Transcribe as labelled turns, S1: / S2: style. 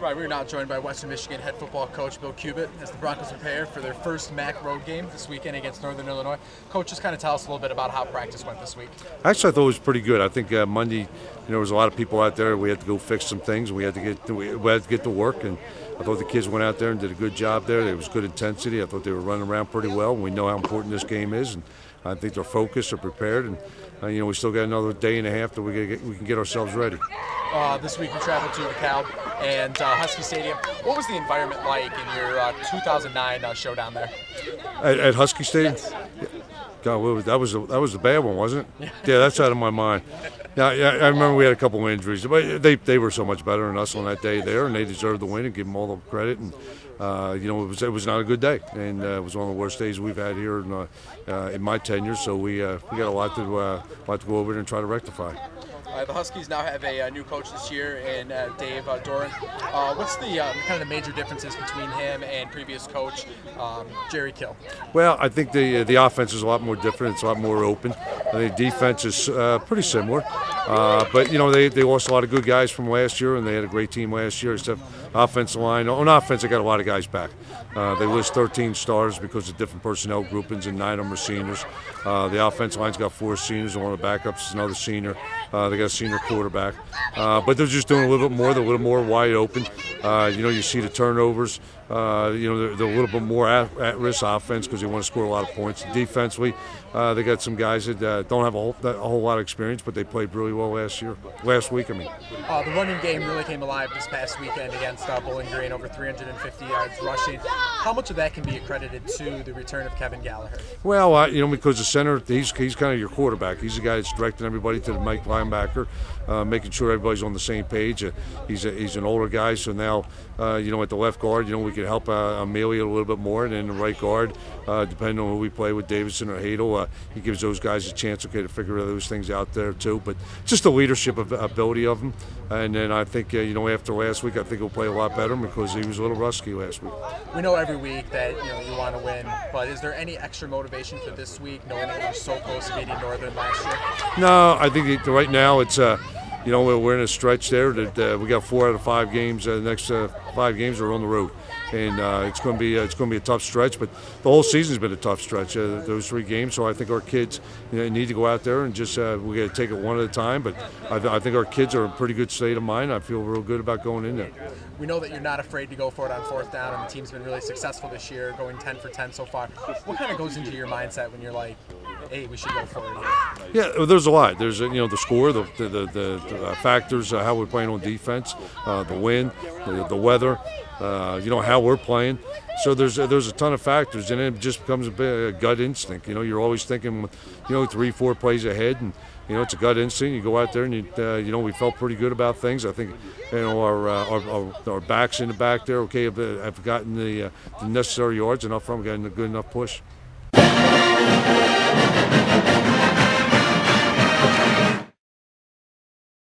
S1: Right, we're now joined by Western Michigan head football coach Bill Cubit as the Broncos prepare for their first MAC road game this weekend against Northern Illinois. Coach, just kind of tell us a little bit about how practice went this week.
S2: Actually, I thought it was pretty good. I think Monday, there was a lot of people out there. We had to go fix some things. We had to get to work, and I thought the kids went out there and did a good job there. There was good intensity. I thought they were running around pretty well. We know how important this game is, and I think they're focused, they're prepared, and we still got another day and a half that we can get ourselves ready.
S1: This week we traveled to DeKalb and Husky Stadium. What was the environment like in your 2009 showdown there?
S2: At Husky Stadium?
S1: Yes.
S2: God, that was the bad one, wasn't it? Yeah, that's out of my mind. Yeah, I remember we had a couple of injuries, but they were so much better than us on that day there, and they deserved the win and give them all the credit. And it was not a good day, and it was one of the worst days we've had here in my tenure. So we got a lot to go over and try to rectify.
S1: The Huskies now have a new coach this year in Dave Doran. What's the kind of the major differences between him and previous coach Jerry Kill?
S2: Well, I think the offense is a lot more different. It's a lot more open. I think defense is pretty similar. But they lost a lot of good guys from last year, and they had a great team last year. Except offensive line. On offense, they got a lot of guys back. They list 13 stars because of different personnel groupings, and 9 of them are seniors. The offensive line's got 4 seniors, and one of the backups is another senior. They got a senior quarterback. But they're just doing a little bit more. They're a little more wide open. You see the turnovers. They're a little bit more at-risk offense because they want to score a lot of points. Defensively, they got some guys that don't have a whole lot of experience, but they played really well last week.
S1: The running game really came alive this past weekend against Bowling Green, over 350 yards rushing. How much of that can be accredited to the return of Kevin Gallagher?
S2: Well, because the center, he's kind of your quarterback. He's the guy that's directing everybody to the Mike linebacker, making sure everybody's on the same page. He's an older guy, so now at the left guard, we can help Amelia a little bit more, and then the right guard, depending on who we play with, Davidson or Hadel, he gives those guys a chance, to figure those things out there too. But just the leadership ability of him, and then I think after last week, I think he'll play a lot better because he was a little rusty last week.
S1: We know every week that you want to win, but is there any extra motivation for this week, knowing that you're so close to beating Northern last year?
S2: No, I think right now it's we're in a stretch there that we got 4 out of 5 games. The next 5 games are on the road, and it's going to be a tough stretch. But the whole season's been a tough stretch. Those 3 games. So I think our kids need to go out there and just we got to take it one at a time. But I think our kids are in a pretty good state of mind. I feel real good about going in there.
S1: We know that you're not afraid to go for it on 4th down, and the team's been really successful this year, going 10 for 10 so far. What kind of goes into your mindset when you're like, hey, we should go for it here?
S2: Yeah, there's a lot. There's the score, the factors, how we're playing on defense, the wind, the weather, how we're playing. So there's a ton of factors, and it just becomes a bit of gut instinct. You're always thinking, 3-4 plays ahead, and it's a gut instinct. You go out there, and we felt pretty good about things. I think our backs in the back there, have gotten the necessary yards, and up front, we got a good enough push.